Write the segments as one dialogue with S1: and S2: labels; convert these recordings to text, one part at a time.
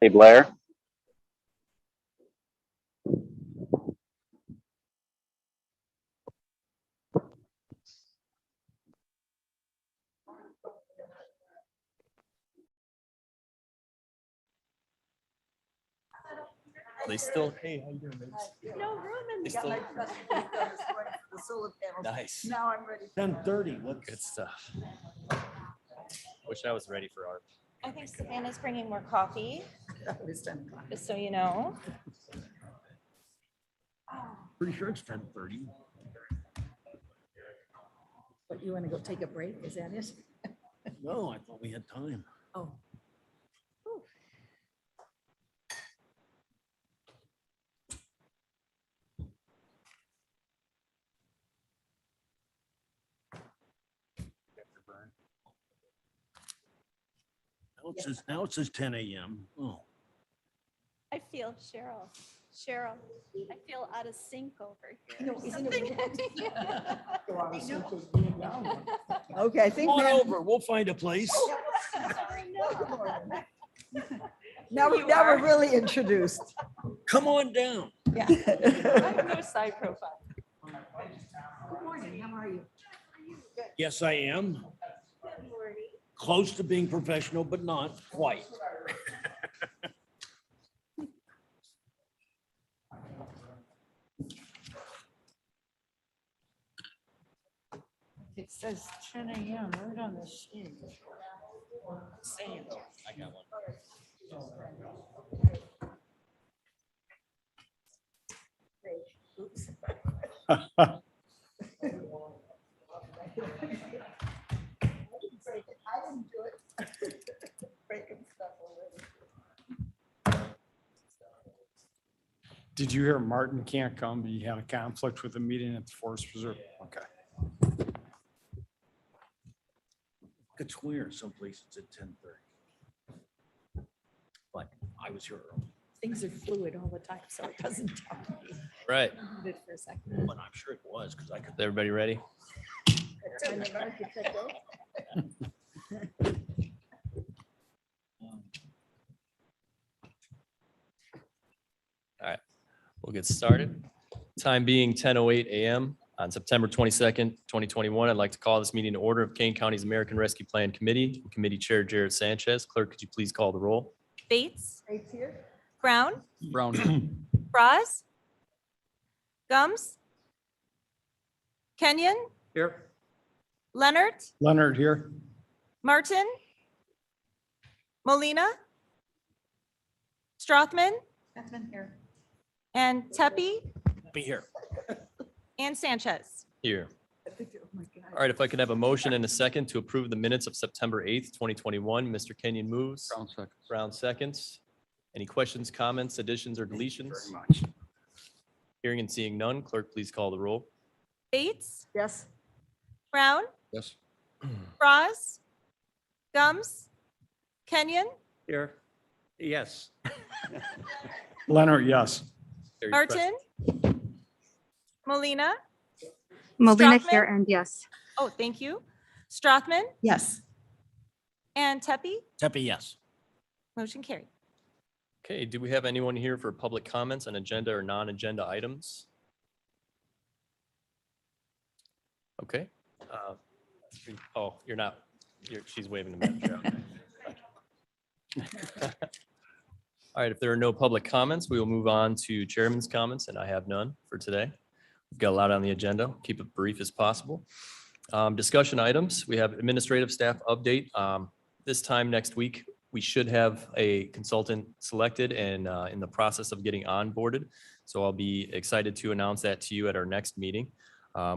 S1: Hey, Blair.
S2: They still, hey, how you doing?
S3: No room in
S2: They
S3: the
S2: still-
S3: solar panels.
S2: Nice.
S3: Now I'm ready.
S4: 10:30.
S2: Good stuff. Wish I was ready for art.
S5: I think Savannah's bringing more coffee,
S3: It's 10 o'clock.
S5: just so you know.
S4: Pretty sure it's 10:30.
S3: But you want to go take a break? Is that it?
S4: No, I thought we had time.
S3: Oh. Whew.
S4: Now it says 10 a.m. Oh,
S5: I feel Cheryl, I feel out of sync over here.
S3: No, isn't
S5: Something-
S3: it? Okay, I think.
S4: come on
S3: Matt-
S4: over. We'll find a place.
S5: Sorry, no.
S3: Now
S5: You
S3: we're
S5: are.
S3: really introduced.
S4: Come on down.
S5: Yeah. I have no side profile.
S3: Good morning, how are you?
S4: Yes, I am.
S5: Good morning.
S4: Close to being professional, but not quite.
S3: It says 10 a.m. right on the sheet. Same.
S2: I got one.
S3: Oops. I didn't do it. Breaking stuff already.
S6: Did you hear Martin can't come? He had a conflict with a meeting at the Forest Preserve. Okay.
S4: Could swear someplace it's at 10:30. But I was here early,
S3: Things are fluid all the time, so it doesn't tell me.
S2: Right.
S3: I did it for a second.
S4: but I'm sure it was because I could.
S2: Is everybody ready?
S3: Time of architect, oh.
S2: We'll get started. Time being 10:08 a.m. on September 22nd, 2021. I'd like to call this meeting to order of Kane County's American Rescue Plan Committee. Committee Chair Jared Sanchez. Clerk, could you please call the roll?
S5: Bates,
S3: Right here.
S5: Brown,
S6: Brown.
S5: Bras, Gums, Kenyon,
S6: Here.
S5: Leonard,
S6: Leonard here.
S5: Martin, Molina, Strothman,
S3: That's been here.
S5: and Tepe,
S4: Be here.
S5: and Sanchez.
S2: Here.
S3: Oh my God.
S2: All right, if I could have a motion and a second to approve the minutes of September 8th, 2021. Mr. Kenyon moves.
S6: Brown second.
S2: Brown seconds. Any questions, comments, additions, or deletions?
S6: Very much.
S2: Hearing and seeing none, clerk, please call the roll.
S5: Bates,
S3: Yes.
S5: Brown,
S6: Yes.
S5: Bras, Gums, Kenyon,
S4: Here. Yes.
S6: Leonard, yes.
S2: Carried
S5: Martin, Molina.
S7: Molina
S5: Strothman?
S7: here, and yes.
S5: Oh, thank you. Strothman
S3: Yes.
S5: and Tepe.
S4: Tepe, yes.
S5: Motion carried.
S2: Okay, do we have anyone here for public comments on agenda or non-agenda items? Okay. Oh, you're not, she's waving the Madam Chair. All right, if there are no public comments, we will move on to chairman's comments, and I have none for today. We've got a lot on the agenda. Keep it brief as possible. Discussion items, we have administrative staff update. This time next week, we should have a consultant selected and in the process of getting onboarded. So I'll be excited to announce that to you at our next meeting.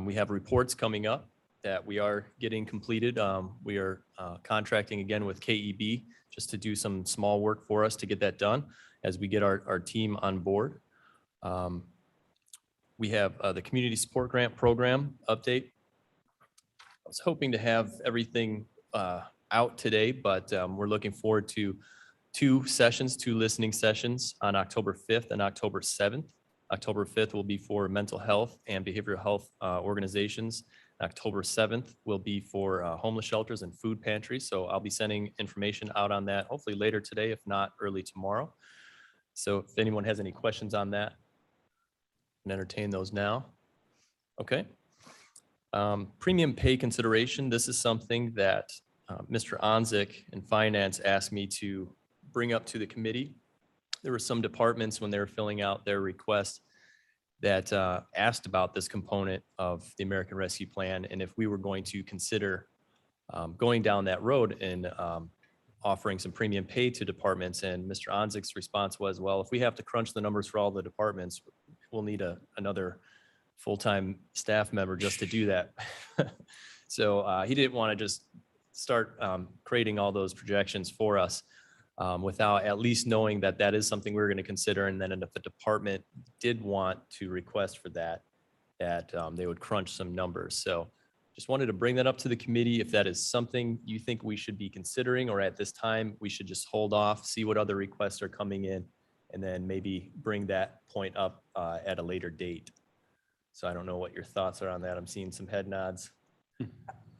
S2: We have reports coming up that we are getting completed. We are contracting again with KEB just to do some small work for us to get that done as we get our team on board. We have the Community Support Grant Program update. I was hoping to have everything out today, but we're looking forward to two listening sessions on October 5th and October 7th. October 5th will be for mental health and behavioral health organizations October 7th will be for homeless shelters and food pantries. So I'll be sending information out on that, hopefully later today, if not early tomorrow. So if anyone has any questions on that, I can entertain those now. Okay. Premium pay consideration. This is something that Mr. Onzik in finance asked me to bring up to the committee. There were some departments when they were filling out their request that asked about this component of the American Rescue Plan and if we were going to consider going down that road and offering some premium pay to departments. And Mr. Onzik's response was, well, if we have to crunch the numbers for all the departments, we'll need another full-time staff member just to do that. So he didn't want to just start creating all those projections for us without at least knowing that that is something we were going to consider. And then if the department did want to request for that they would crunch some numbers. So just wanted to bring that up to the committee. If that is something you think we should be considering, or at this time, we should just hold off, see what other requests are coming in, and then maybe bring that point up at a later date. So I don't know what your thoughts are on that. I'm seeing some head nods.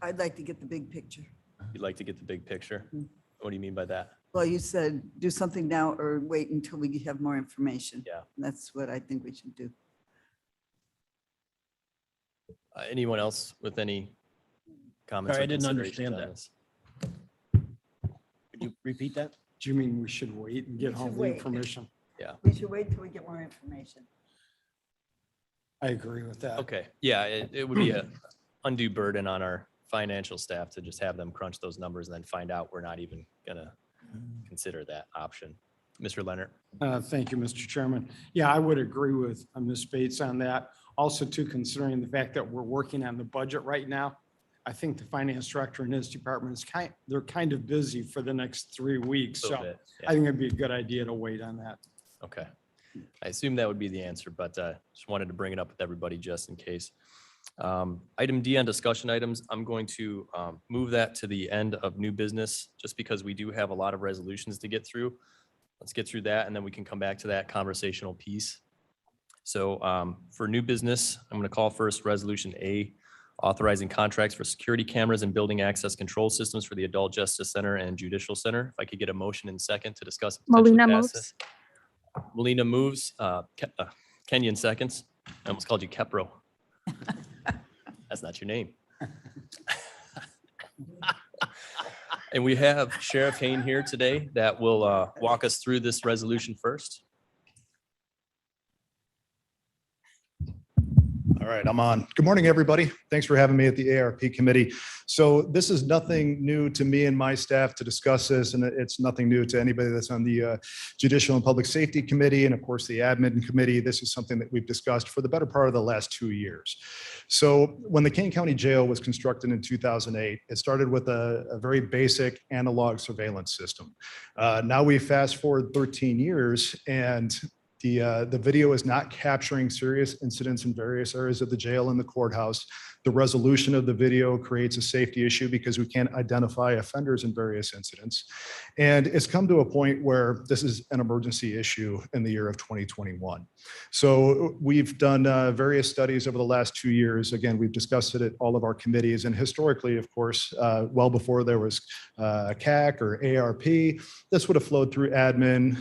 S1: I'd like to get the big picture.
S2: You'd like to get the big picture?
S1: Mhm.
S2: What do you mean by that?
S1: Well, you said do something now or wait until we have more information.
S2: Yeah.
S1: That's what I think we should do.
S2: Anyone else with any comments?
S4: Sorry,
S2: or
S4: I didn't
S2: considerations
S4: understand
S2: on
S4: that.
S2: this?
S4: Could you repeat that?
S6: Do you mean we should wait and
S1: We
S6: get
S1: should
S6: home the
S1: wait.
S6: information?
S1: We should wait till we get more information.
S6: I agree with that.
S2: Okay, yeah, it would be a undue burden on our financial staff to just have them crunch those numbers and then find out we're not even gonna consider that option. Mr. Leonard?
S6: Thank you, Mr. Chairman. Yeah, I would agree with Ms. Bates on that. Also, too, considering the fact that we're working on the budget right now, I think the finance director and his department they're kind of busy for the next 3 weeks.
S2: A
S6: So
S2: little bit, yeah.
S6: I think it'd be a good idea to wait on that.
S2: Okay. I assume that would be the answer, but just wanted to bring it up with everybody just in case. Item D on discussion items, I'm going to move that to the end of new business, just because we do have a lot of resolutions to get through. Let's get through that, and then we can come back to that conversational piece. So for new business, I'm going to call first Resolution A, authorizing contracts for security cameras and building access control systems for the Adult Justice Center and Judicial Center. If I could get a motion in second to discuss. and potentially
S7: Molina
S2: pass
S7: moves.
S2: this. Molina moves. Kenyon seconds. I almost called you Kepro. That's not your name. And we have Sheriff Hain here today that will walk us through this resolution first.
S8: All right, I'm on. Good morning, everybody. Thanks for having me at the ARP committee. So this is nothing new to me and my staff to discuss this, and it's nothing new to anybody that's on the Judicial and Public Safety Committee, and of course the Admin Committee. This is something that we've discussed for the better part of the last 2 years. So when the Kane County Jail was constructed in 2008, it started with a very basic analog surveillance system. Now we fast forward 13 years, and the video is not capturing serious incidents in various areas of the jail and the courthouse. The resolution of the video creates a safety issue because we can't identify offenders in various incidents. And it's come to a point where this is an emergency issue in the year of 2021. So we've done various studies over the last 2 years. Again, we've discussed it at all of our committees. And historically, of course, well before there was CAC or ARP, this would have flowed through admin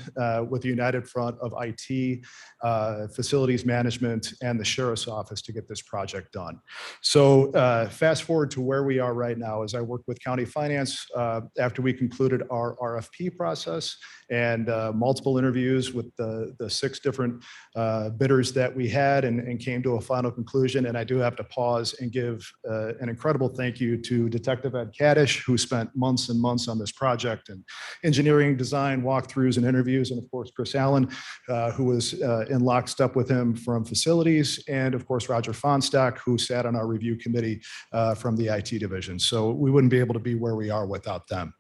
S8: with the united front of IT, facilities management, and the sheriff's office to get this project done. So fast forward to where we are right now, as I work with county finance after we concluded our RFP process and multiple interviews with the 6 different bidders that we had, and came to a final conclusion. And I do have to pause and give an incredible thank you to Detective Ed Kaddish, who spent months and months on this project, and engineering, design, walkthroughs, and interviews. And of course, Chris Allen, who was in lockstep with him from facilities, and of course, Roger Fonstock, who sat on our review committee from the IT division. So we wouldn't be able to be where we are without them.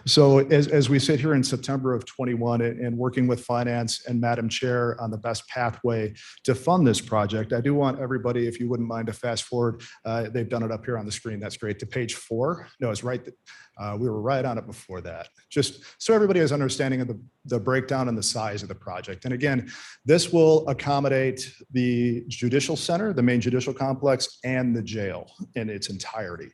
S8: So as we sit here in September of 21 and working with finance and Madam Chair on the best pathway to fund this project, I do want everybody, if you wouldn't mind, to fast forward. They've done it up here on the screen. That's great. To page 4. No, it's right. We were right on it before that, just so everybody has understanding of the breakdown and the size of the project. And again, this will accommodate the judicial center, the main judicial complex, and the jail in its entirety.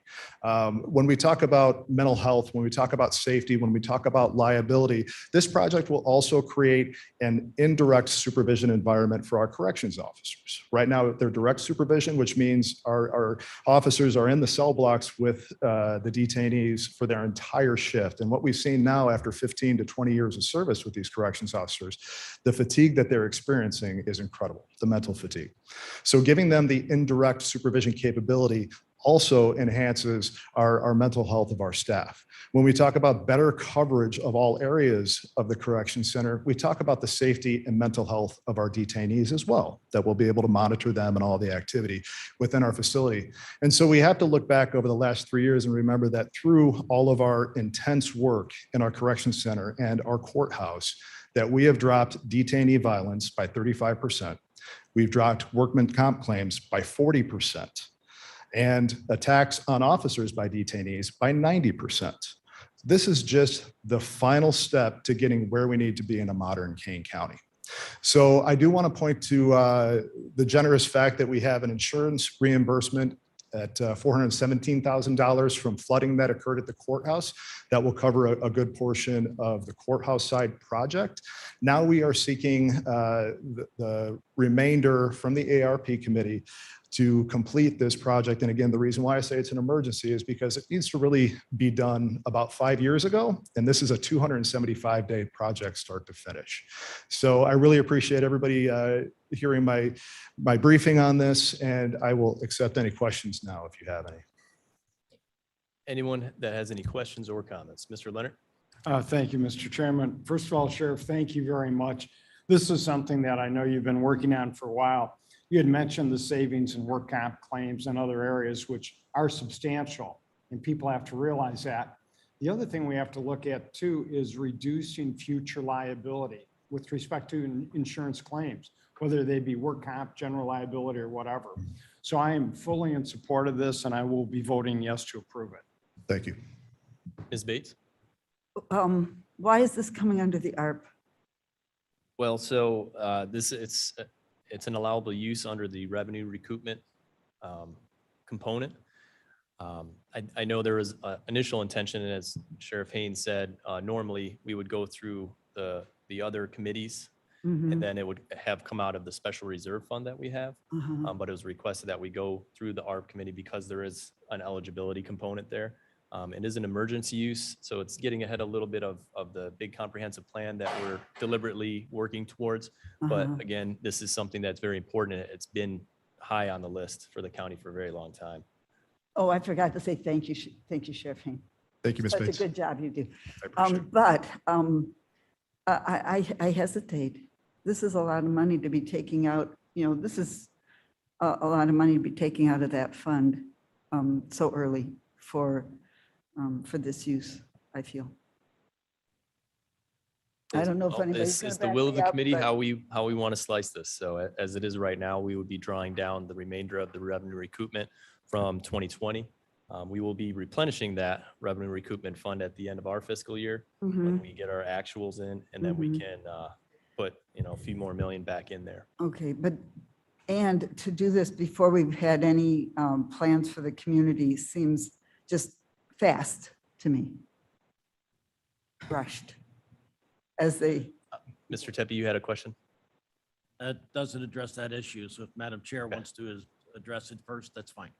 S8: When we talk about mental health, when we talk about safety, when we talk about liability, this project will also create an indirect supervision environment for our corrections officers. Right now, they're direct supervision, which means our officers are in the cell blocks with the detainees for their entire shift. And what we've seen now after 15 to 20 years of service with these corrections officers, the fatigue that they're experiencing is incredible, the mental fatigue. So giving them the indirect supervision capability also enhances our mental health of our staff. When we talk about better coverage of all areas of the correction center, we talk about the safety and mental health of our detainees as well, that we'll be able to monitor them and all the activity within our facility. And so we have to look back over the last 3 years and remember that through all of our intense work in our correction center and our courthouse, that we have dropped detainee violence by 35%. We've dropped workman comp claims by 40%. And attacks on officers by detainees by 90%. This is just the final step to getting where we need to be in a modern Kane County. So I do want to point to the generous fact that we have an insurance reimbursement at $417,000 from flooding that occurred at the courthouse. That will cover a good portion of the courthouse side project. Now we are seeking the remainder from the ARP committee to complete this project. And again, the reason why I say it's an emergency is because it needs to really be done about 5 years ago. And this is a 275-day project start to finish. So I really appreciate everybody hearing my briefing on this, and I will accept any questions now if you have any.
S2: Anyone that has any questions or comments? Mr. Leonard?
S6: Thank you, Mr. Chairman. First of all, Sheriff, thank you very much. This is something that I know you've been working on for a while. You had mentioned the savings and work comp claims and other areas which are substantial, and people have to realize that. The other thing we have to look at too is reducing future liability with respect to insurance claims, whether they be work comp, general liability, or whatever. So I am fully in support of this, and I will be voting yes to approve it.
S8: Thank you.
S2: Ms. Bates?
S1: Why is this coming under the ARP?
S2: Well, so it's an allowable use under the revenue recoupment component. I know there was initial intention, and as Sheriff Haynes said, normally we would go through the other committees, and then it would have come out of the special reserve fund that we have. But it was requested that we go through the ARP committee because there is an eligibility component there. It is an emergency use, so it's getting ahead a little bit of the big comprehensive plan that we're deliberately working towards. But again, this is something that's very important. It's been high on the list for the county for a very long time.
S1: Oh, I forgot to say thank you. Thank you, Sheriff Haynes.
S8: Thank you, Ms.
S1: That's
S8: Bates.
S1: a good job you do.
S8: I appreciate it.
S1: But I hesitate. This is a lot of money to be taking out, this is a lot of money to be taking out of that fund so early for this use, I feel. I don't know if anybody's
S2: It's
S1: gonna
S2: the will
S1: back
S2: of
S1: me
S2: the
S1: up,
S2: committee
S1: but-
S2: how we want to slice this. So as it is right now, we would be drawing down the remainder of the revenue recoupment from 2020. We will be replenishing that revenue recoupment fund at the end of our fiscal year when we get our actuals in, and then we can put a few more million back in there.
S1: Okay, and to do this before we've had any plans for the community seems just fast to me. Rushed. As they,
S2: Mr. Tepe, you had a question?
S4: That doesn't address that issue. So if Madam Chair wants to address it first, that's fine.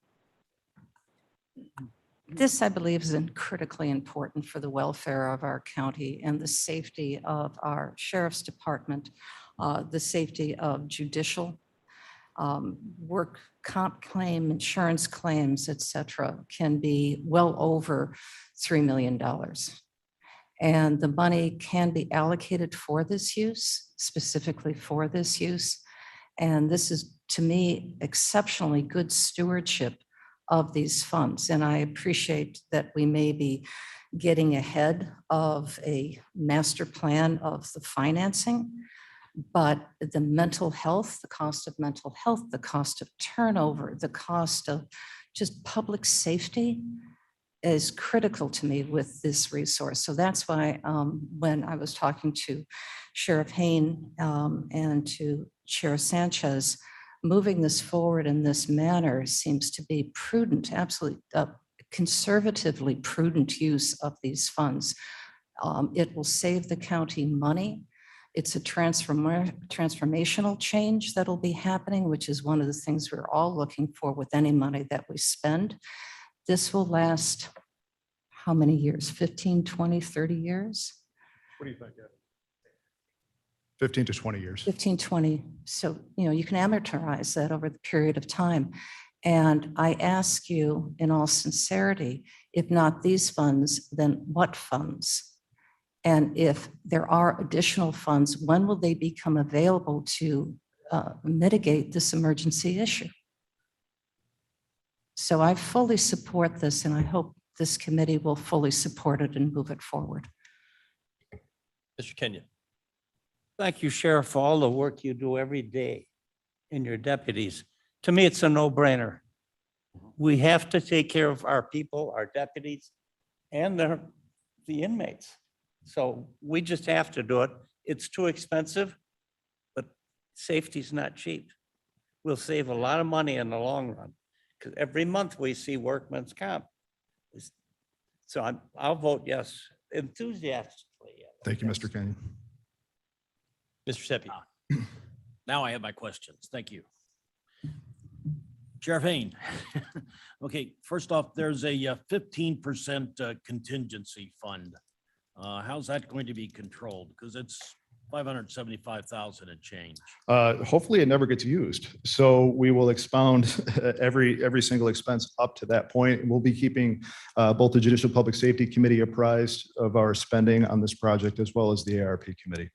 S7: This, I believe, is critically important for the welfare of our county and the safety of our sheriff's department, the safety of judicial, work comp claim, insurance claims, et cetera, can be well over $3 million. And the money can be allocated for this use, specifically for this use. And this is, to me, exceptionally good stewardship of these funds. And I appreciate that we may be getting ahead of a master plan of the financing, but the mental health, the cost of mental health, the cost of turnover, the cost of just public safety, is critical to me with this resource. So that's why when I was talking to Sheriff Hayne and to Sheriff Sanchez, moving this forward in this manner seems to be prudent, absolutely conservatively prudent use of these funds. It will save the county money. It's a transformational change that'll be happening, which is one of the things we're all looking for with any money that we spend. This will last how many years? 15, 20, 30 years?
S8: What do you think, Ed? 15 to 20 years.
S7: 15, 20. So, you can amortize that over the period of time. And I ask you in all sincerity, if not these funds, then what funds? And if there are additional funds, when will they become available to mitigate this emergency issue? So I fully support this, and I hope this committee will fully support it and move it forward.
S2: Mr. Kenyon.
S9: Thank you, Sheriff, for all the work you do every day and your deputies. To me, it's a no-brainer. We have to take care of our people, our deputies, and the inmates. So we just have to do it. It's too expensive, but safety's not cheap. We'll save a lot of money in the long run, because every month we see workman's comp. So I'll vote yes, enthusiastically. Yes.
S8: Thank you, Mr. Kenyon.
S2: Mr. Seppi.
S4: Now I have my questions. Thank you. Sheriff Hayne. Okay, first off, there's a 15% contingency fund. How's that going to be controlled? Because it's 575,000 and change.
S8: Hopefully it never gets used. So we will expound every single expense up to that point. We'll be keeping both the Judicial Public Safety Committee apprised of our spending on this project, as well as the ARP Committee.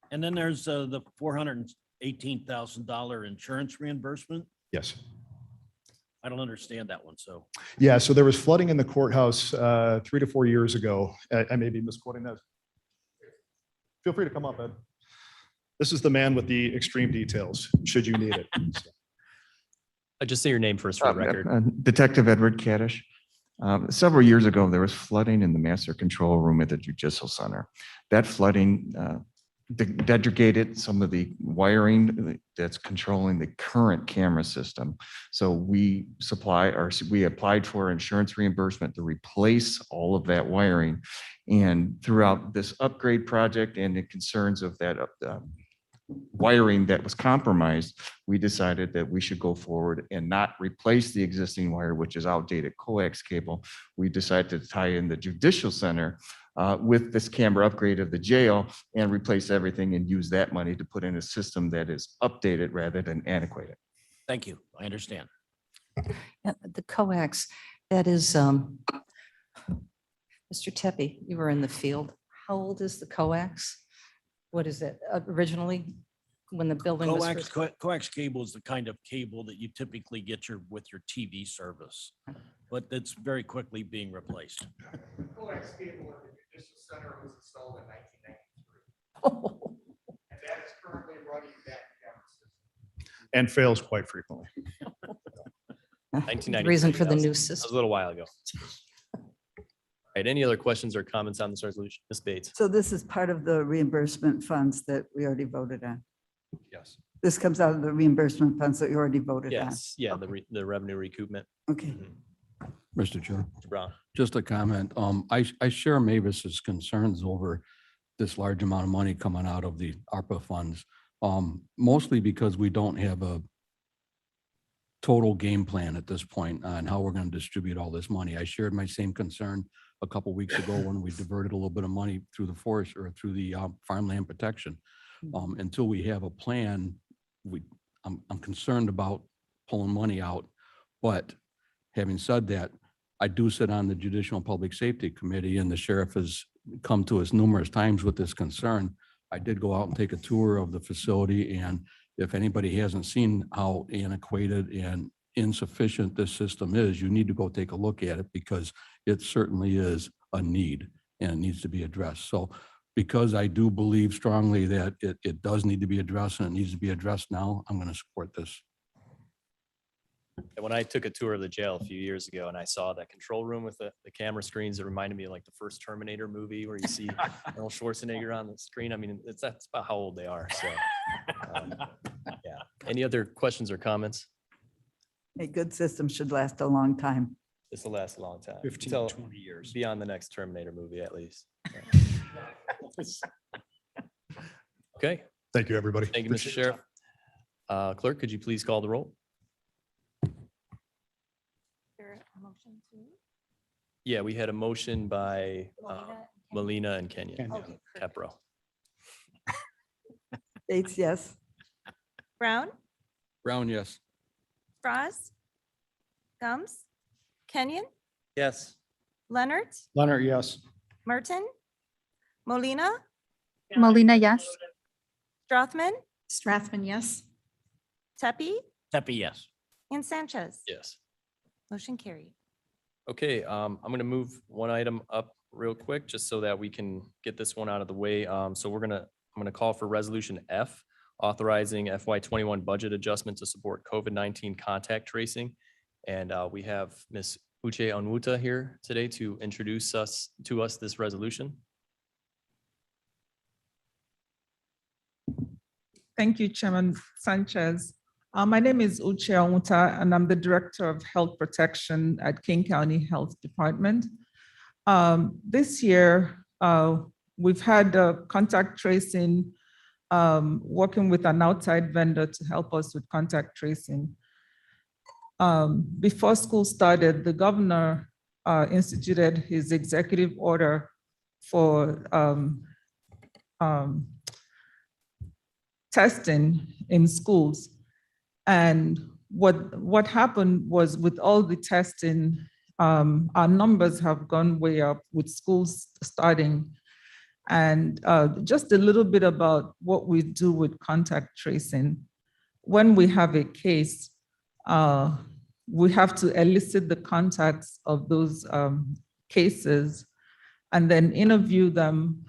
S4: And then there's the $418,000 insurance reimbursement.
S8: Yes.
S4: I don't understand that one, so.
S8: Yeah, so there was flooding in the courthouse 3 to 4 years ago. I may be misquoting that. Feel free to come up, Ed. This is the man with the extreme details, should you need it.
S2: Just say your name first for the record.
S10: Detective Edward Kaddish. Several years ago, there was flooding in the master control room at the Judicial Center. That flooding degraded some of the wiring that's controlling the current camera system. So we applied for insurance reimbursement to replace all of that wiring. And throughout this upgrade project and the concerns of that wiring that was compromised, we decided that we should go forward and not replace the existing wire, which is outdated coax cable. We decided to tie in the Judicial Center with this camera upgrade of the jail and replace everything and use that money to put in a system that is updated rather than antiquated.
S4: Thank you. I understand.
S7: The coax, that is, Mr. Tepe, you were in the field. How old is the coax? What is it originally when the building was first?
S4: Coax cable is the kind of cable that you typically get with your TV service, but it's very quickly being replaced.
S6: Coax cable at the Judicial Center was installed in 1993.
S7: Oh,
S6: And that is currently running that camera system.
S8: And fails quite frequently.
S2: 1993.
S7: reason for the
S2: That was-
S7: new
S2: That was
S7: system.
S2: a little while ago. All right, any other questions or comments on this resolution? Ms. Bates?
S1: So this is part of the reimbursement funds that we already voted on.
S2: Yes.
S1: This comes out of the reimbursement funds that you already voted on.
S2: Yes, yeah, the revenue recoupment.
S1: Okay.
S11: Mr. Chair,
S2: Mr. Brown?
S11: just a comment. I share Mavis's concerns over this large amount of money coming out of the ARPA funds, mostly because we don't have a total game plan at this point on how we're going to distribute all this money. I shared my same concern a couple of weeks ago when we diverted a little bit of money through the forest or through the farmland protection. Until we have a plan, I'm concerned about pulling money out. But having said that, I do sit on the Judicial and Public Safety Committee, and the sheriff has come to us numerous times with this concern. I did go out and take a tour of the facility, and if anybody hasn't seen how antiquated and insufficient this system is, you need to go take a look at it, because it certainly is a need and it needs to be addressed. So because I do believe strongly that it does need to be addressed and it needs to be addressed now, I'm going to support this.
S2: And when I took a tour of the jail a few years ago and I saw that control room with the camera screens, it reminded me of like the first Terminator movie where you see Arnold Schwarzenegger on the screen. I mean, that's about how old they are. So, yeah. Any other questions or comments?
S1: A good system should last a long time.
S2: This will last a long time.
S6: 15,
S2: Till
S6: 20 years.
S2: beyond the next Terminator movie, at least. Okay,
S8: Thank you, everybody.
S2: thank you, Mr.
S8: Appreciate your
S2: Sheriff. Clerk, could you please call the roll?
S5: There a motion to
S2: Yeah, we had a motion by
S5: Molina
S2: Molina
S5: and Kenyon?
S2: and Kenyon.
S6: Kenyon.
S5: Okay, perfect.
S2: Capro.
S1: Bates, yes.
S5: Brown,
S11: Brown, yes.
S5: Frost, Gums, Kenyon,
S9: Yes.
S5: Leonard,
S6: Leonard, yes.
S5: Merton, Molina,
S3: Molina, yes.
S5: Strothman,
S3: Strathman, yes.
S5: Tepe,
S4: Tepe, yes.
S5: and Sanchez.
S2: Yes.
S5: Motion carried.
S2: Okay, I'm gonna move one item up real quick, just so that we can get this one out of the way. So I'm gonna call for resolution F, authorizing FY 21 budget adjustment to support COVID-19 contact tracing. And we have Ms. Uche Onwuta here today to introduce to us this resolution.
S12: Thank you, Chairman Sanchez. My name is Uche Onwuta, and I'm the Director of Health Protection at King County Health Department. This year, we've had contact tracing, working with an outside vendor to help us with contact tracing. Before school started, the governor instituted his executive order for testing in schools. And what happened was, with all the testing, our numbers have gone way up with schools starting. And just a little bit about what we do with contact tracing. When we have a case, we have to elicit the contacts of those cases and then interview them.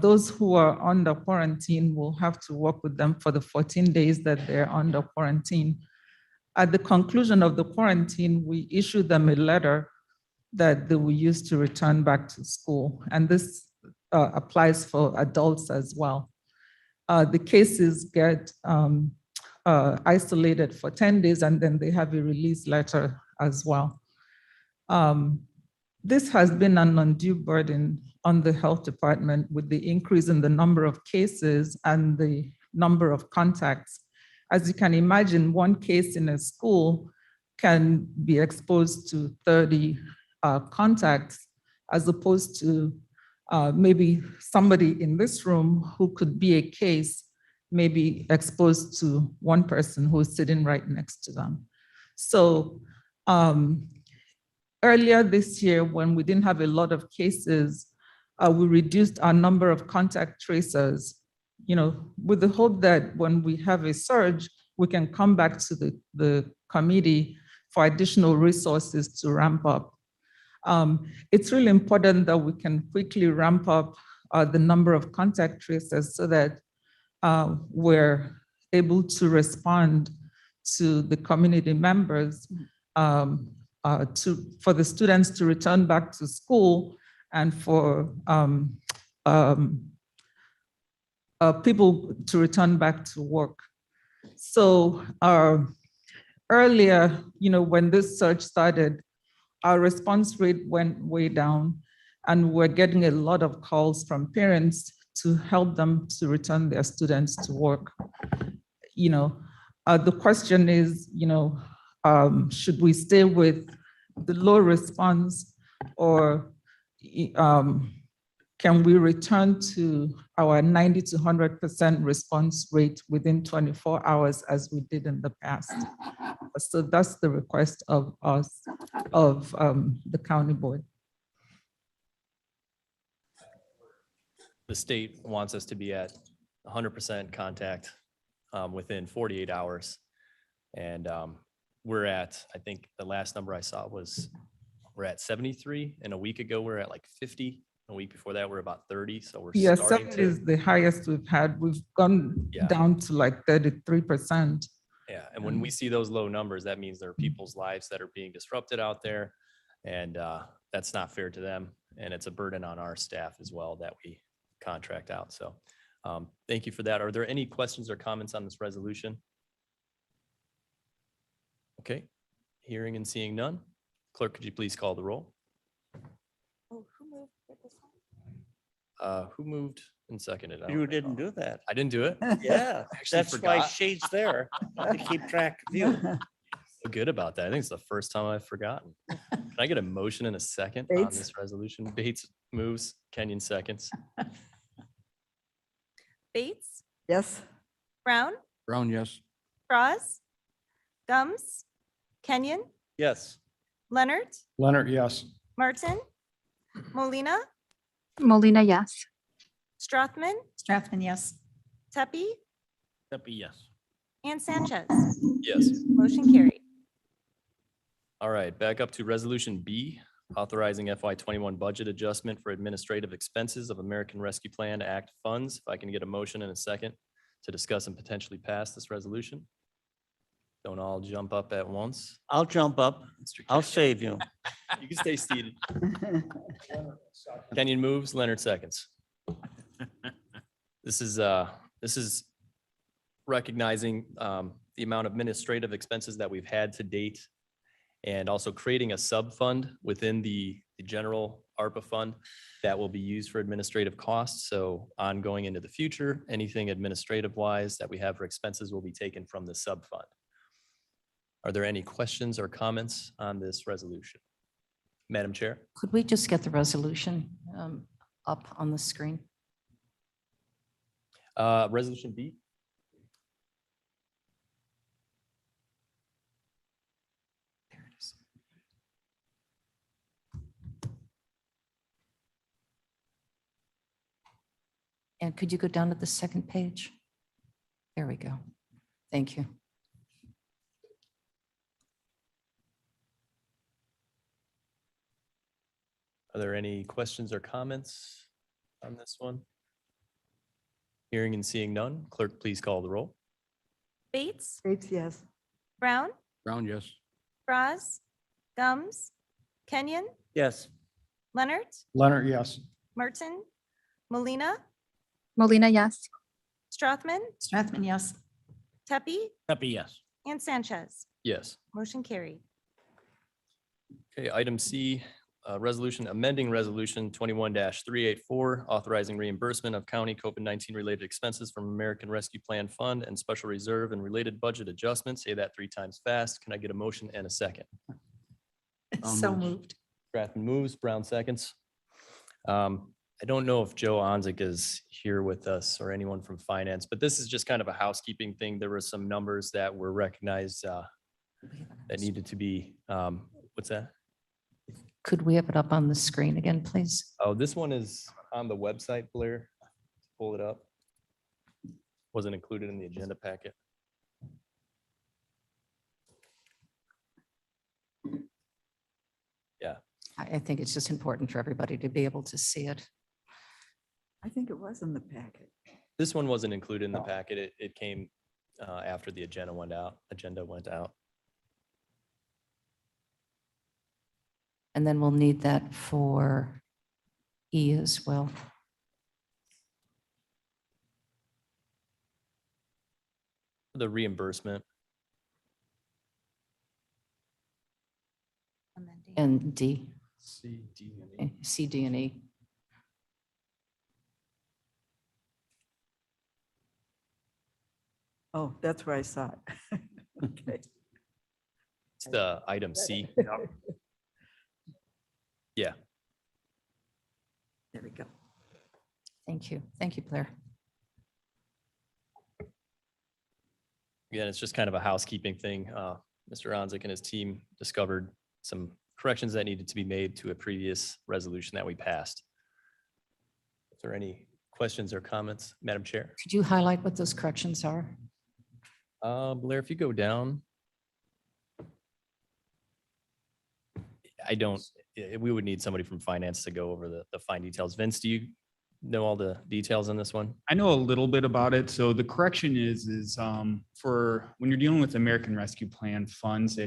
S12: Those who are under quarantine will have to work with them for the 14 days that they're under quarantine. At the conclusion of the quarantine, we issue them a letter that they will use to return back to school. And this applies for adults as well. The cases get isolated for 10 days, and then they have a release letter as well. This has been an undue burden on the health department with the increase in the number of cases and the number of contacts. As you can imagine, one case in a school can be exposed to 30 contacts, as opposed to maybe somebody in this room who could be a case, maybe exposed to one person who's sitting right next to them. So earlier this year, when we didn't have a lot of cases, we reduced our number of contact tracers, with the hope that when we have a surge, we can come back to the committee for additional resources to ramp up. It's really important that we can quickly ramp up the number of contact tracers so that we're able to respond to the community members, for the students to return back to school, and for people to return back to work. So earlier, when this surge started, our response rate went way down, and we're getting a lot of calls from parents to help them to return their students to work. The question is, should we stay with the low response, or can we return to our 90 to 100% response rate within 24 hours as we did in the past? So that's the request of us, of the county board.
S2: The state wants us to be at 100% contact within 48 hours. And we're at, I think the last number I saw was, we're at 73, and a week ago we're at like 50. A week before that we're about 30. So we're
S12: Yes,
S2: starting
S12: 70
S2: to,
S12: is the highest we've had. We've gone
S2: Yeah.
S12: down to like 33%.
S2: Yeah, and when we see those low numbers, that means there are people's lives that are being disrupted out there. And that's not fair to them. And it's a burden on our staff as well that we contract out. So thank you for that. Are there any questions or comments on this resolution? Okay, hearing and seeing none. Clerk, could you please call the roll?
S5: Oh, who moved for this one?
S2: Who moved and seconded? I don't
S9: You didn't
S2: recall.
S9: do that.
S2: I didn't do it.
S9: Yeah,
S2: Actually
S9: that's why
S2: forgot.
S9: she's there to keep track of you.
S2: Feel good about that. I think it's the first time I've forgotten. Can I get a motion in a second on
S1: Bates?
S2: this resolution? Bates moves, Kenyon seconds.
S5: Bates,
S1: Yes,
S5: Brown,
S11: Brown, yes.
S5: Bras, Gums, Kenyon,
S9: Yes,
S5: Leonard,
S6: Leonard, yes.
S5: Martin, Molina,
S3: Molina, yes.
S5: Strathman,
S3: Strathman, yes.
S5: Tepi,
S4: That'd be yes.
S5: and Sanchez.
S2: Yes.
S5: Motion carried.
S2: All right, back up to resolution B, authorizing FY21 budget adjustment for administrative expenses of American Rescue Plan Act funds. If I can get a motion in a second to discuss and potentially pass this resolution. Don't all jump up at once.
S9: I'll jump up.
S2: Mr.
S9: I'll
S2: Kenyon.
S9: save you.
S2: You can stay seated. Kenyon moves, Leonard seconds. This is recognizing the amount of administrative expenses that we've had to date and also creating a sub-fund within the general ARPA fund that will be used for administrative costs. So ongoing into the future, anything administrative wise that we have for expenses will be taken from the sub-fund. Are there any questions or comments on this resolution? Madam Chair?
S7: Could we just get the resolution up on the screen?
S2: Resolution B? There it is.
S7: And could you go down to the second page? There we go. Thank you.
S2: Are there any questions or comments on this one? Hearing and seeing none, clerk, please call the roll.
S5: Bates,
S1: Bates, yes.
S5: Brown,
S11: Brown, yes.
S5: Bras, Gums, Kenyon,
S9: Yes,
S5: Leonard,
S6: Leonard, yes.
S5: Martin, Molina,
S3: Molina, yes.
S5: Strathman,
S3: Strathman, yes.
S5: Tepi,
S4: That'd be yes.
S5: and Sanchez.
S2: Yes.
S5: Motion carried.
S2: Okay, item C, resolution amending resolution 21-384, authorizing reimbursement of county COVID-19 related expenses from American Rescue Plan Fund and special reserve and related budget adjustments. Say that 3 times fast. Can I get a motion and a second?
S3: So moved.
S2: Strathman moves, Brown seconds. I don't know if Joe Onzik is here with us or anyone from finance, but this is just kind of a housekeeping thing. There were some numbers that were recognized that needed to be, what's that?
S7: Could we have it up on the screen again, please?
S2: Oh, this one is on the website, Blair. Pull it up. Wasn't included in the agenda packet. Yeah,
S7: I think it's just important for everybody to be able to see it.
S1: I think it was in the packet.
S2: this one wasn't included in the packet. It came after the agenda went out.
S7: And then we'll need that for E as well.
S2: The reimbursement.
S7: And D,
S2: C, D, and E.
S7: C, D, and E.
S1: Oh, that's where I saw it. Okay.
S2: It's the item C. Yeah.
S1: There we go.
S7: Thank you. Thank you, Blair.
S2: Again, it's just kind of a housekeeping thing. Mr. Onzik and his team discovered some corrections that needed to be made to a previous resolution that we passed. Is there any questions or comments, Madam Chair?
S7: Could you highlight what those corrections are?
S2: Blair, if you go down. We would need somebody from finance to go over the fine details. Vince, do know all the details on this one?
S13: I know a little bit about it. So the correction is for when you're dealing with American Rescue Plan funds,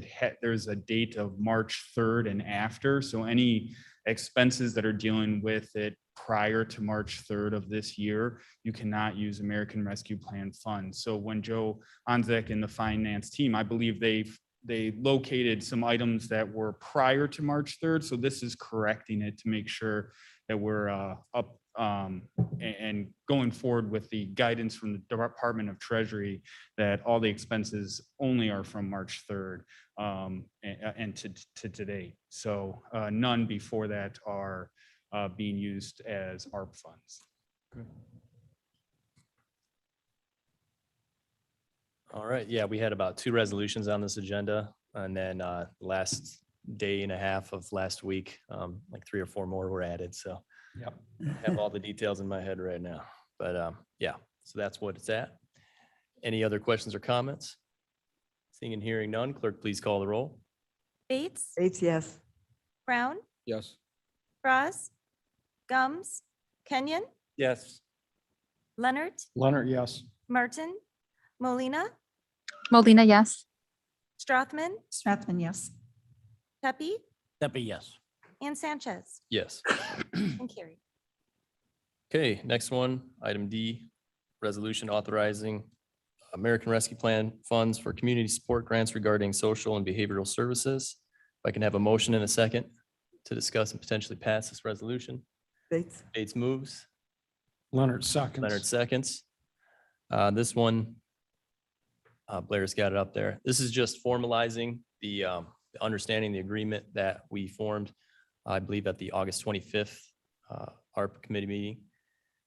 S13: there's a date of March 3rd and after. So any expenses that are dealing with it prior to March 3rd of this year, you cannot use American Rescue Plan funds. So when Joe Onzek and the finance team, I believe they located some items that were prior to March 3rd. So this is correcting it to make sure that we're up and going forward with the guidance from the Department of Treasury that all the expenses only are from March 3rd and to today. So none before that are being used as ARP funds.
S2: All right, yeah, we had about 2 resolutions on this agenda, and then last day and a half of last week, like 3 or 4 more were added, so.
S6: Yep.
S2: I have all the details in my head right now, but yeah, so that's what it's at. Any other questions or comments? Seeing and hearing none, clerk, please call the roll.
S5: Bates,
S1: Bates, yes.
S5: Brown,
S11: Yes.
S5: Bras, Gums, Kenyon,
S9: Yes.
S5: Leonard,
S6: Leonard, yes.
S5: Martin, Molina,
S3: Molina, yes.
S5: Strothman,
S3: Strathman, yes.
S5: Pepe,
S4: Pepe, yes.
S5: and Sanchez.
S2: Yes.
S5: And carried.
S2: Okay, next one, item D, resolution authorizing American Rescue Plan funds for community support grants regarding social and behavioral services. If I can have a motion in a second to discuss and potentially pass this resolution.
S1: Bates,
S2: Bates moves,
S6: Leonard seconds.
S2: Leonard seconds. This one, Blair's got it up there. This is just formalizing the understanding, the agreement that we formed, I believe, at the August 25th ARP committee meeting.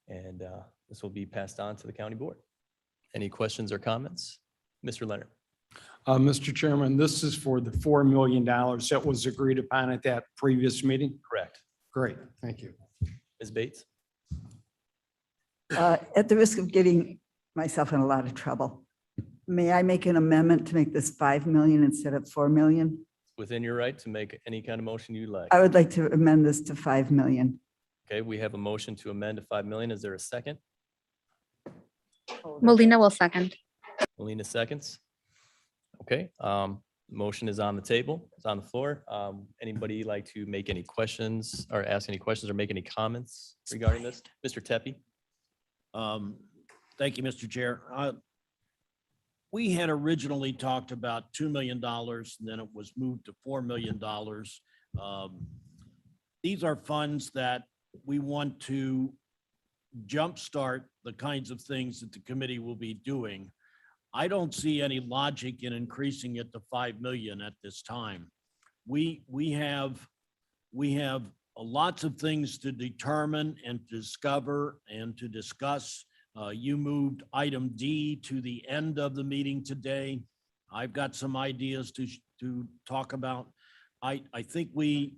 S2: And this will be passed on to the county board. Any questions or comments? Mr. Leonard.
S6: Mr. Chairman, this is for the $4 million that was agreed upon at that previous meeting.
S2: Correct.
S6: Great, thank you.
S2: Ms. Bates?
S1: at the risk of getting myself in a lot of trouble, may I make an amendment to make this 5 million instead of 4 million?
S2: Within your right to make any kind of motion you like.
S1: I would like to amend this to 5 million.
S2: Okay, we have a motion to amend to 5 million. Is there a second?
S3: Molina will second.
S2: Melina seconds. Okay, motion is on the table. It's on the floor. Anybody like to make any questions or ask any questions or make any comments regarding this? Mr. Tepe?
S4: Thank you, Mr. Chair. We had originally talked about $2 million, and then it was moved to $4 million. These are funds that we want to jumpstart the kinds of things that the committee will be doing. I don't see any logic in increasing it to 5 million at this time. We have lots of things to determine and discover and to discuss. You moved item D to the end of the meeting today. I've got some ideas to talk about. I think we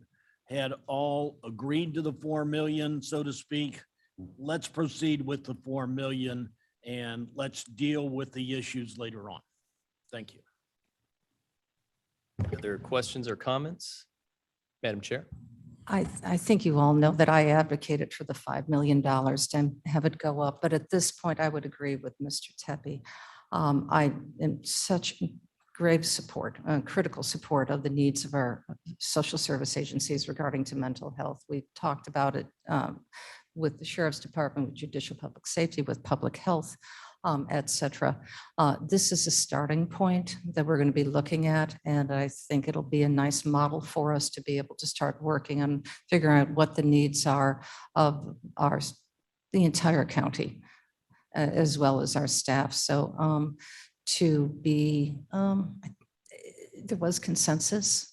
S4: had all agreed to the 4 million, so to speak. Let's proceed with the 4 million and let's deal with the issues later on. Thank you.
S2: Are there questions or comments? Madam Chair?
S7: I think you all know that I advocated for the $5 million to have it go up, but at this point, I would agree with Mr. Tepe. I am such grave support, critical support of the needs of our social service agencies regarding to mental health. We talked about it with the Sheriff's Department, with Judicial Public Safety, with Public Health, et cetera. This is a starting point that we're going to be looking at, and I think it'll be a nice model for us to be able to start working on figuring out what the needs are of the entire county, as well as our staff. So there was consensus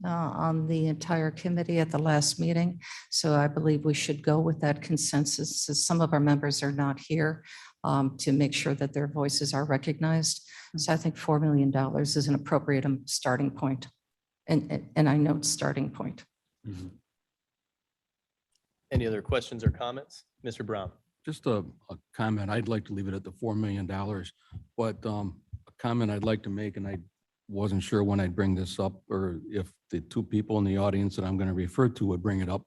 S7: on the entire committee at the last meeting. So I believe we should go with that consensus, as some of our members are not here, to make sure that their voices are recognized. So I think $4 million is an appropriate starting point. And I note starting point.
S2: Any other questions or comments? Mr. Brown?
S11: Just a comment. I'd like to leave it at the $4 million, but a comment I'd like to make, and I wasn't sure when I'd bring this up or if the two people in the audience that I'm going to refer to would bring it up.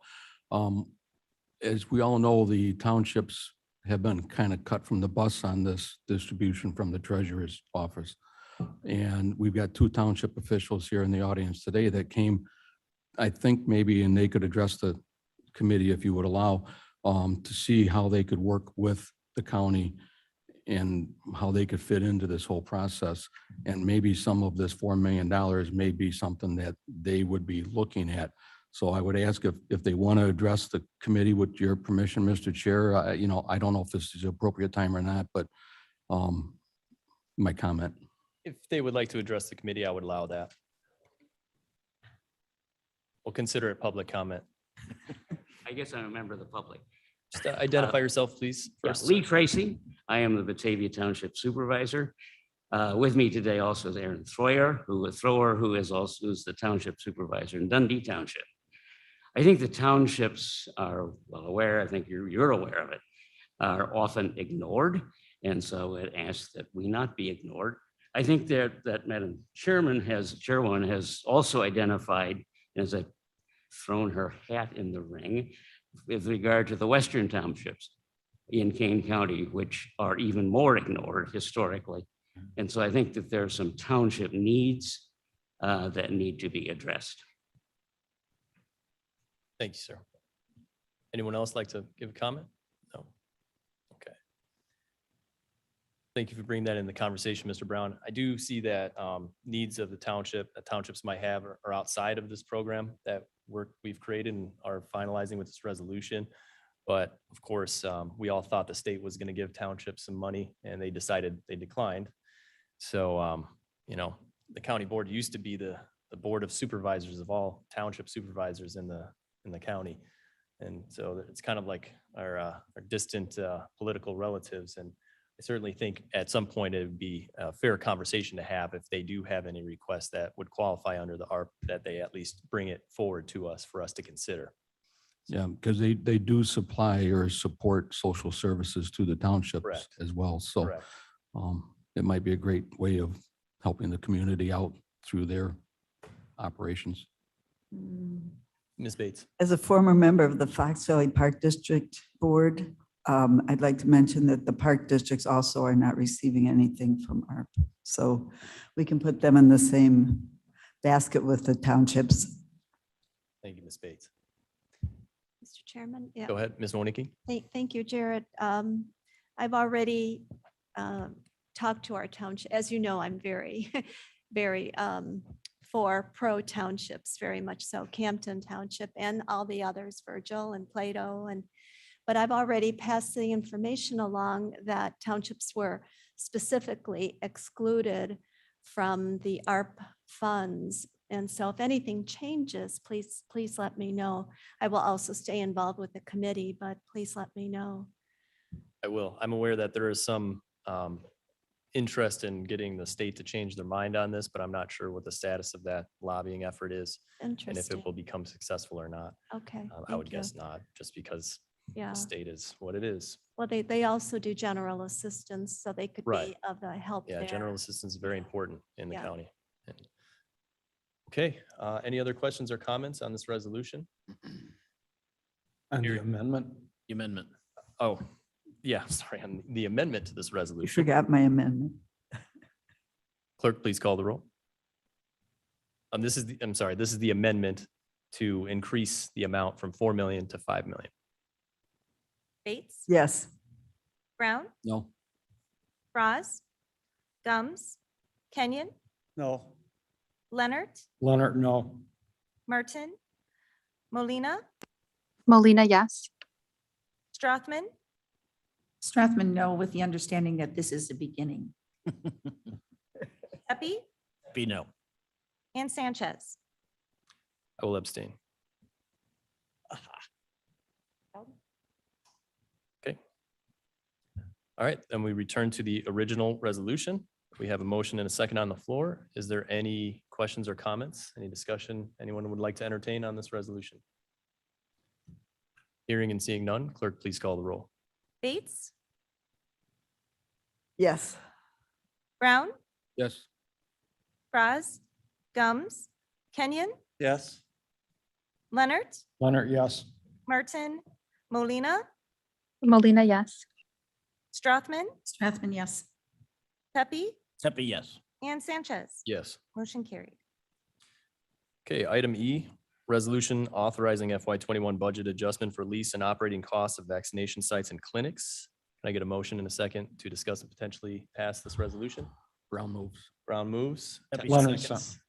S11: as we all know, the townships have been kind of cut from the bus on this distribution from the treasurer's office. And we've got two township officials here in the audience today that came, I think maybe, and they could address the committee if you would allow, to see how they could work with the county and how they could fit into this whole process. And maybe some of this $4 million may be something that they would be looking at. So I would ask if they want to address the committee with your permission, Mr. Chair. I don't know if this is the appropriate time or not, but my comment.
S2: If they would like to address the committee, I would allow that. We'll consider it public comment.
S14: I guess I'm a member of the public.
S2: Just identify yourself, please.
S14: Yeah,
S2: First.
S14: Lee Tracy, I am the Batavia Township Supervisor. With me today also is Aaron Throyer, who's the Township Supervisor in Dundee Township. I think the townships are well aware, I think you're aware of it, are often ignored. And so it asks that we not be ignored. I think that Madam Chairwoman has also identified, as I've thrown her hat in the ring, with regard to the western townships in Kane County, which are even more ignored historically. And so I think that there are some township needs that need to be addressed.
S2: Thank you, sir. Anyone else like to give a comment? No. Okay. Thank you for bringing that in the conversation, Mr. Brown. I do see that needs of the townships might have are outside of this program that we've created and are finalizing with this resolution. But of course, we all thought the state was going to give townships some money, and they declined. So, the county board used to be the board of supervisors of all township supervisors in the county. And so it's kind of like our distant political relatives. And I certainly think at some point it would be a fair conversation to have if they do have any requests that would qualify under the ARP, that they at least bring it forward to us for us to consider.
S11: Yeah, because they do supply or support social services to the townships
S2: Correct.
S11: as well. So
S2: Correct.
S11: it might be a great way of helping the community out through their operations.
S2: Ms. Bates.
S1: As a former member of the Fox Valley Park District Board, I'd like to mention that the park districts also are not receiving anything from ARP. So we can put them in the same basket with the townships.
S2: Thank you, Ms. Bates.
S5: Mr. Chairman, yeah.
S2: Go ahead, Ms. Wonicky.
S5: Thank you, Jared. I've already talked to our township. As you know, I'm very, very for pro townships, very much so. Campton Township and all the others, Virgil and Plato. But I've already passed the information along that townships were specifically excluded from the ARP funds. And so if anything changes, please let me know. I will also stay involved with the committee, but please let me know.
S2: I will. I'm aware that there is some interest in getting the state to change their mind on this, but I'm not sure what the status of that lobbying effort is and if
S5: Interesting.
S2: it will become successful or not.
S5: Okay.
S2: I would
S5: thank you.
S2: guess not, just because
S5: Yeah.
S2: the state is what it is.
S5: Well, they also do general assistance, so they could
S2: Right.
S5: be of the help
S2: Yeah,
S5: there.
S2: general assistance is very important in the
S5: Yeah.
S2: county. Okay, any other questions or comments on this resolution?
S6: On the
S2: Here.
S6: amendment,
S4: The amendment.
S2: Oh, yeah, sorry, on the amendment to this
S1: You
S2: resolution.
S1: forgot my amendment.
S2: Clerk, please call the roll. This is the amendment to increase the amount from 4 million to 5 million.
S5: Bates?
S1: Yes.
S5: Brown?
S11: No.
S5: Froz? Gums? Kenyon?
S9: No.
S5: Leonard?
S6: Leonard, no.
S5: Martin? Molina?
S3: Molina, yes.
S5: Strothman?
S15: Strathman, no, with the understanding that this is the beginning.
S5: Epi?
S4: Be no.
S5: And Sanchez?
S2: I will abstain. Okay. All right, then we return to the original resolution. We have a motion and a second on the floor. Is there any questions or comments? Any discussion anyone would like to entertain on this resolution? Hearing and seeing none, clerk, please call the roll.
S5: Bates?
S1: Yes.
S5: Brown?
S11: Yes.
S5: Froz? Gums? Kenyon?
S9: Yes.
S5: Leonard?
S6: Leonard, yes.
S5: Martin? Molina,
S3: Molina, yes.
S5: Strathman,
S15: Strathman, yes.
S5: Pepe,
S4: Pepe, yes.
S5: and Sanchez.
S2: Yes.
S5: Motion carried.
S2: Okay, item E, resolution authorizing FY21 budget adjustment for lease and operating costs of vaccination sites and clinics. Can I get a motion in a second to discuss and potentially pass this resolution?
S11: Brown moves.
S2: Brown moves.
S4: Pepe,
S2: 10
S6: Leonard,
S2: seconds.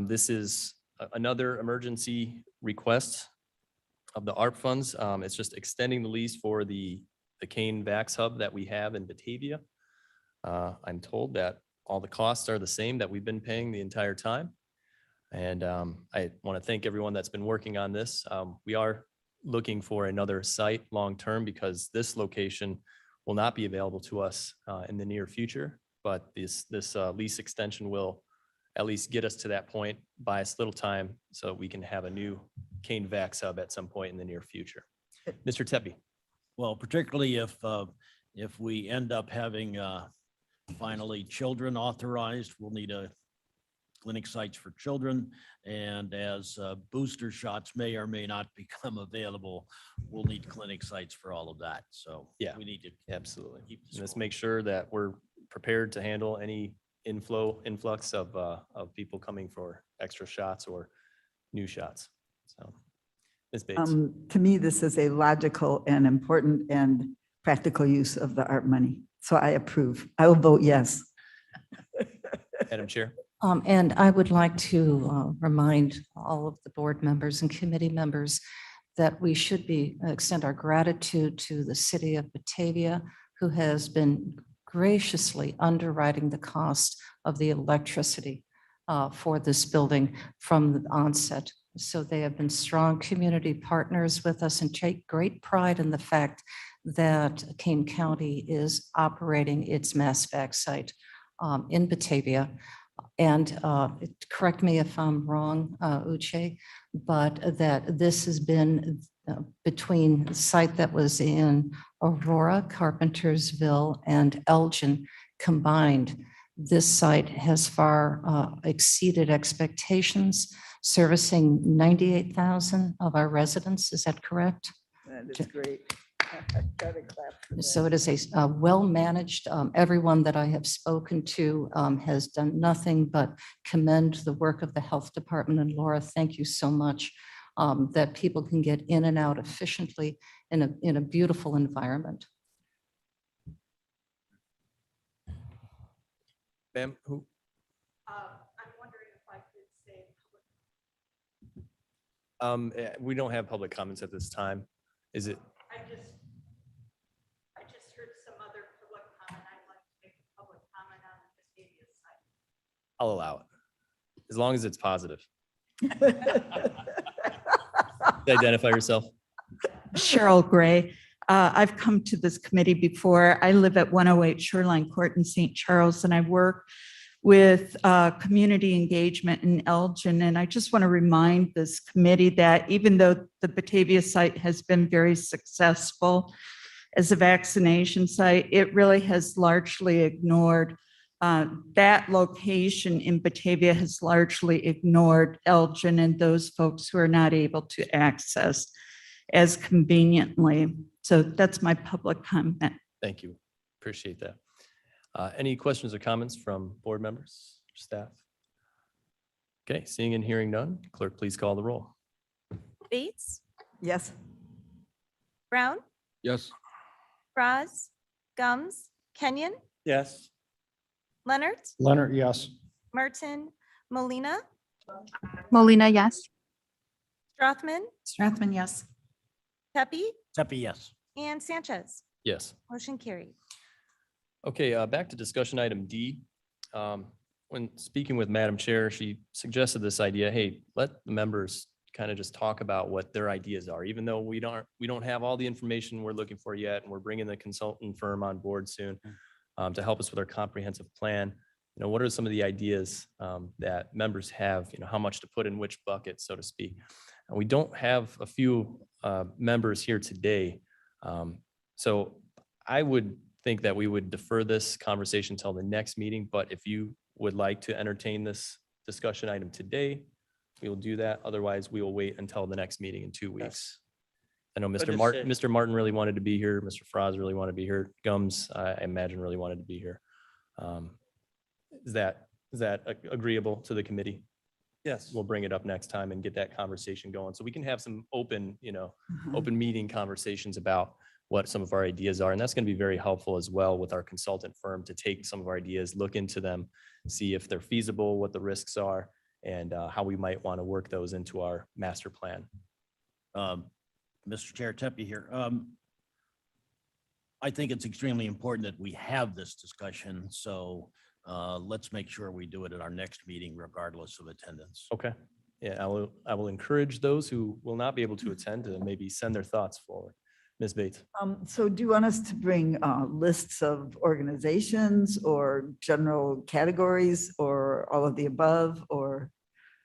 S2: This is another emergency request of the ARP funds. It's just extending the lease for the Kane Vax Hub that we have in Batavia. I'm told that all the costs are the same that we've been paying the entire time. And I want to thank everyone that's been working on this. We are looking for another site long-term because this location will not be available to us in the near future. But this lease extension will at least get us to that point, buy us a little time so we can have a new Kane Vax Hub at some point in the near future. Mr. Tepe.
S4: Well, particularly if we end up having finally children authorized, we'll need a clinic sites for children. And as booster shots may or may not become available, we'll need clinic sites for all of that. So
S2: Yeah,
S4: we need to
S2: absolutely.
S4: keep this
S2: Let's
S4: going.
S2: make sure that we're prepared to handle any influx of people coming for extra shots or new shots. So, Ms. Bates.
S1: To me, this is a logical and important and practical use of the ARP money. So I approve. I will vote yes.
S2: Madam Chair.
S7: And I would like to remind all of the board members and committee members that we should extend our gratitude to the city of Batavia, who has been graciously underwriting the cost of the electricity for this building from the onset. So they have been strong community partners with us and take great pride in the fact that Kane County is operating its mass vac site in Batavia. And correct me if I'm wrong, Uche, but that this has been between the site that was in Aurora, Carpentersville, and Elgin combined. This site has far exceeded expectations, servicing 98,000 of our residents. Is that correct?
S1: That is great. Gotta clap for that.
S7: So it is a well-managed, everyone that I have spoken to has done nothing but commend the work of the health department. And Laura, thank you so much that people can get in and out efficiently in a beautiful environment.
S2: Ma'am, who?
S7: I'm wondering if I could say.
S2: We don't have public comments at this time. Is it?
S7: I just heard some other public comment. I'd like to make a public comment on the Batavia site.
S2: I'll allow it, as long as it's positive. Identify yourself.
S16: Cheryl Gray. I've come to this committee before. I live at 108 Shoreline Court in St. Charles, and I work with community engagement in Elgin. And I just want to remind this committee that even though the Batavia site has been very successful as a vaccination site, it really has largely ignored that location in Batavia has largely ignored Elgin and those folks who are not able to access as conveniently. So that's my public comment.
S2: Thank you. Appreciate that. Any questions or comments from board members, staff? Okay, seeing and hearing none, clerk, please call the roll.
S5: Bates,
S1: Yes.
S5: Brown,
S11: Yes.
S5: Braz, Gums, Kenyon,
S9: Yes.
S5: Leonard,
S6: Leonard, yes.
S5: Martin, Molina,
S3: Molina, yes.
S5: Strathman,
S15: Strathman, yes.
S5: Pepe,
S4: Pepe, yes.
S5: and Sanchez.
S2: Yes.
S5: Motion carried.
S2: Okay, back to discussion item D. When speaking with Madam Chair, she suggested this idea, hey, let the members kind of just talk about what their ideas are, even though we don't have all the information we're looking for yet, and we're bringing the consultant firm on board soon to help us with our comprehensive plan. You know, what are some of the ideas that members have, you know, how much to put in which bucket, so to speak. And we don't have a few members here today. So I would think that we would defer this conversation till the next meeting, but if you would like to entertain this discussion item today, we will do that. Otherwise, we will wait until the next meeting in 2 weeks. I know
S9: Good
S2: Mr.
S9: to
S2: Martin,
S9: see.
S2: Mr. Martin really wanted to be here. Mr. Froz really wanted to be here. Gums, I imagine, really wanted to be here. Um, Is that agreeable to the committee?
S9: Yes.
S2: We'll bring it up next time and get that conversation going. So we can have some open,
S1: Mhm.
S2: open meeting conversations about what some of our ideas are. And that's going to be very helpful as well with our consultant firm to take some of our ideas, look into them, see if they're feasible, what the risks are, and how we might want to work those into our master plan.
S4: Mr. Chair, Tepe here. I think it's extremely important that we have this discussion, so let's make sure we do it at our next meeting regardless of attendance.
S2: Okay. Yeah, I will encourage those who will not be able to attend to maybe send their thoughts forward. Ms. Bates.
S1: So do you want us to bring lists of organizations or general categories or all of the above or?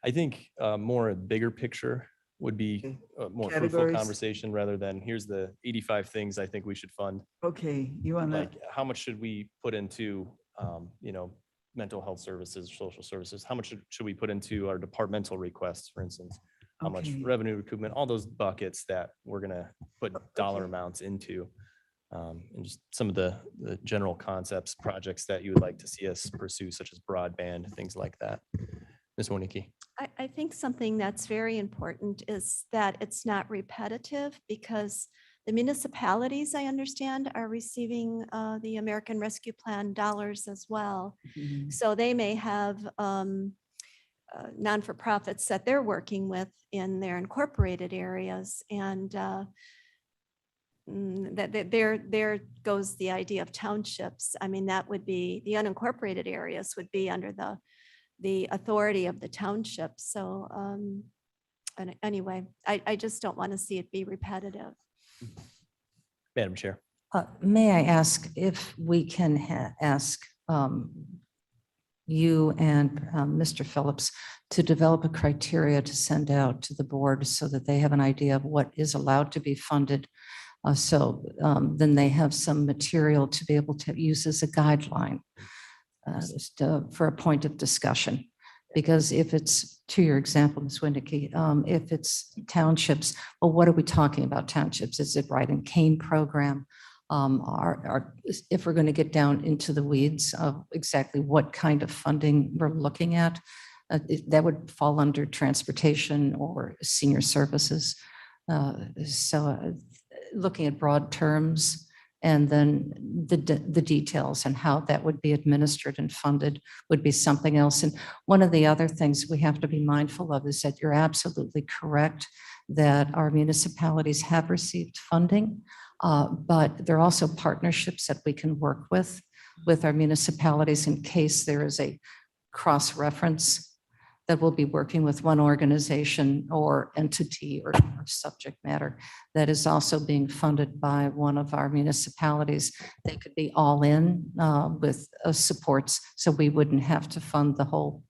S2: I think more a bigger picture would be
S1: Okay.
S2: a more fruitful
S1: Categories.
S2: conversation rather than here's the 85 things I think we should fund.
S1: Okay, you want to,
S2: Like, how much should we put into, mental health services, social services? How much should we put into our departmental requests, for instance? How much
S1: Okay.
S2: revenue recoupment, all those buckets that we're gonna put dollar
S1: Okay.
S2: amounts into. And just some of the general concepts, projects that you would like to see us pursue, such as broadband, things like that. Ms. Monique.
S5: I think something that's very important is that it's not repetitive because the municipalities, I understand, are receiving the American Rescue Plan dollars as well.
S1: Mhm.
S5: So they may have non-for-profits that they're working with in their incorporated areas. And there goes the idea of townships. I mean, that would be, the unincorporated areas would be under the authority of the township. So anyway, I just don't want to see it be repetitive.
S2: Madam Chair.
S7: May I ask if we can ask you and Mr. Phillips to develop a criteria to send out to the board so that they have an idea of what is allowed to be funded. So then they have some material to be able to use as a guideline just, for a point of discussion. Because if it's, to your example, Ms. Winnicky, if it's townships, well, what are we talking about townships? Is it right and cane program? If we're going to get down into the weeds of exactly what kind of funding we're looking at, that would fall under transportation or senior services. So looking at broad terms and then the details and how that would be administered and funded would be something else. And one of the other things we have to be mindful of is that you're absolutely correct that our municipalities have received funding, but there are also partnerships that we can work with our municipalities in case there is a cross-reference that we'll be working with one organization or entity or subject matter that is also being funded by one of our municipalities. They could be all in with supports, so we wouldn't have to fund the whole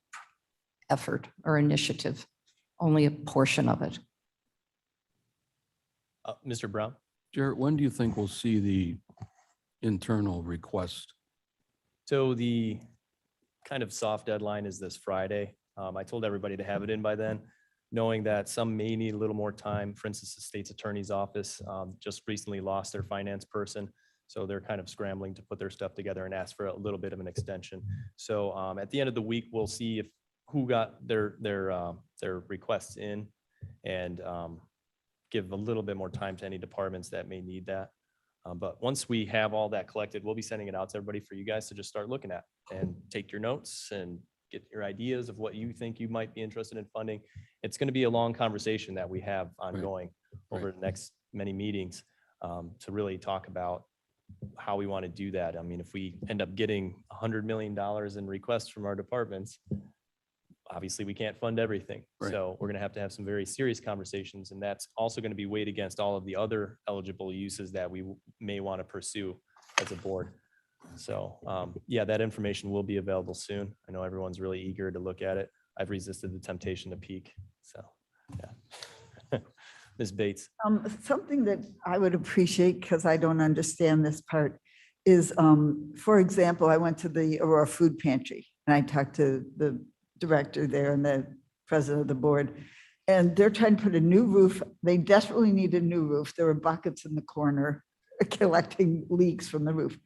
S7: effort or initiative, only a portion of it.
S2: Mr. Brown.
S11: Jarrett, when do you think we'll see the internal request?
S2: So the kind of soft deadline is this Friday. I told everybody to have it in by then, knowing that some may need a little more time. For instance, the state's attorney's office just recently lost their finance person. So they're kind of scrambling to put their stuff together and ask for a little bit of an extension. So at the end of the week, we'll see who got their requests in and give a little bit more time to any departments that may need that. But once we have all that collected, we'll be sending it out to everybody for you guys to just start looking at and take your notes and get your ideas of what you think you might be interested in funding. It's going to be a long conversation that we have ongoing over the next many meetings to really talk about how we want to do that. I mean, if we end up getting $100 million in requests from our departments, obviously we can't fund everything.
S11: Right.
S2: So we're going to have some very serious conversations, and that's also going to be weighed against all of the other eligible uses that we may want to pursue as a board. So yeah, that information will be available soon. I know everyone's really eager to look at it. I've resisted the temptation to peek. So yeah. Ms. Bates.
S1: Something that I would appreciate, because I don't understand this part, is, for example, I went to the Aurora Food Pantry and I talked to the director there and the president of the board. And they're trying to put a new roof. They desperately need a new roof. There were buckets in the corner collecting leaks from the roof.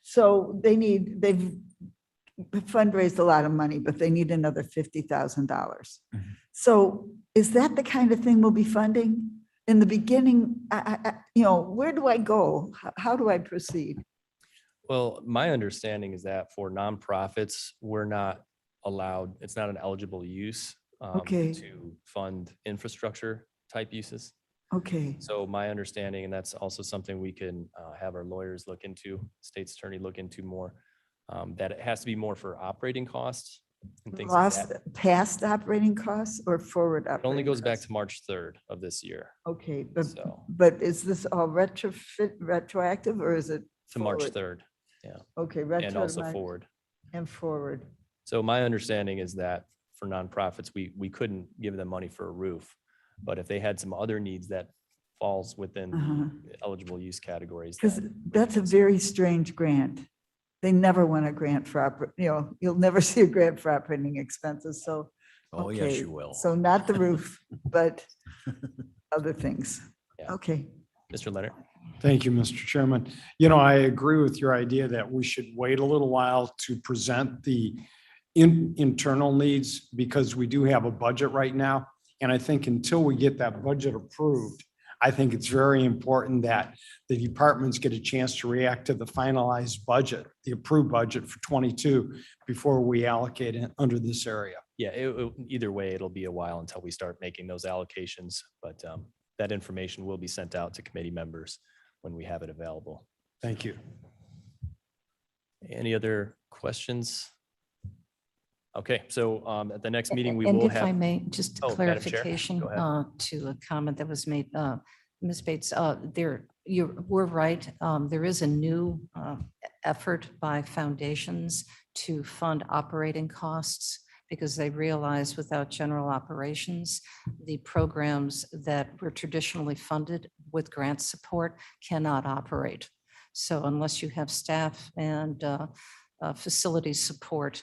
S1: So they've fundraised a lot of money, but they need another $50,000. So is that the kind of thing we'll be funding? In the beginning, where do I go? How do I proceed?
S2: Well, my understanding is that for nonprofits, we're not allowed, it's not an eligible use
S1: Okay.
S2: to fund infrastructure type uses.
S1: Okay,
S2: So my understanding, and that's also something we can have our lawyers look into, state's attorney look into more, that it has to be more for operating costs and things like that.
S1: past operating costs or forward
S2: It
S1: operating?
S2: only goes back
S1: costs?
S2: to March 3rd of this year.
S1: Okay,
S2: So
S1: but is this all retroactive or is it?
S2: to March
S1: forward?
S2: 3rd
S1: Okay,
S2: and also
S1: retro
S2: forward.
S1: and forward.
S2: So my understanding is that for nonprofits, we couldn't give them money for a roof. But if they had some other needs that falls within the eligible use categories.
S1: Because
S2: then we
S1: that's a
S2: can-
S1: very strange grant. They never want a grant for, you'll never see a grant for operating expenses, so.
S4: Oh, yes,
S1: okay,
S4: you will.
S1: So not the roof, but other things.
S2: Yeah.
S1: Okay,
S2: Mr. Leonard?
S6: Thank you, Mr. Chairman. I agree with your idea that we should wait a little while to present the internal needs because we do have a budget right now. And I think until we get that budget approved, I think it's very important that the departments get a chance to react to the finalized budget, the approved budget for 22 before we allocate it under this area.
S2: Yeah, either way, it'll be a while until we start making those allocations, but that information will be sent out to committee members when we have it available.
S6: Thank you.
S2: Any other questions? Okay, so at the next meeting, we
S7: And
S2: will
S7: if I
S2: have,
S7: may, just
S2: Oh, Madam Chair,
S7: clarification
S2: go ahead.
S7: to a comment that was made, Ms. Bates, we're right. There is a new effort by foundations to fund operating costs because they realize without general operations, the programs that were traditionally funded with grant support cannot operate. So unless you have staff and facility support,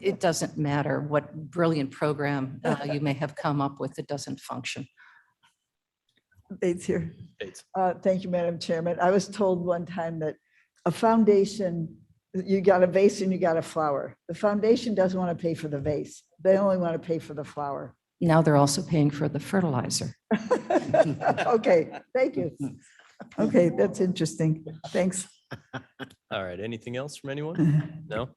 S7: it doesn't matter what brilliant program you may have come up with, it doesn't function.
S1: Bates here.
S2: Bates.
S1: Thank you, Madam Chairman. I was told one time that a foundation, you got a vase and you got a flower. The foundation doesn't want to pay for the vase. They only want to pay for the flower.
S7: Now they're also paying for the fertilizer.
S1: Okay, thank you. Okay, that's interesting. Thanks.
S2: All right, anything else from anyone? No?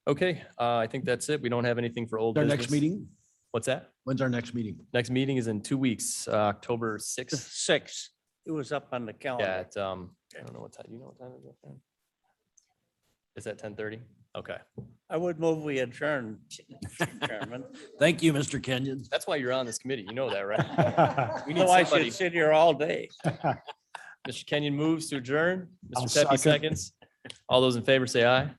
S2: Okay, I think that's it. We don't have anything for old
S4: Our
S2: business.
S4: next meeting?
S2: What's that?
S4: When's our next meeting?
S2: Next meeting is in 2 weeks, October 6th.
S9: 6. It was up on the
S2: Yeah,
S9: calendar.
S2: at, I don't know what time, you know what time it is? Fran? Is that 10:30? Okay,
S9: I would move we adjourn, Mr. Chairman.
S4: Thank you, Mr. Kenyon.
S2: that's why you're on this committee. You know that, right? We need
S9: So I
S2: somebody.
S9: should sit here all day.
S2: Mr. Kenyon moves to adjourn.
S6: I'll
S2: Mr. Pepe
S6: second.
S2: seconds. All those in favor say aye.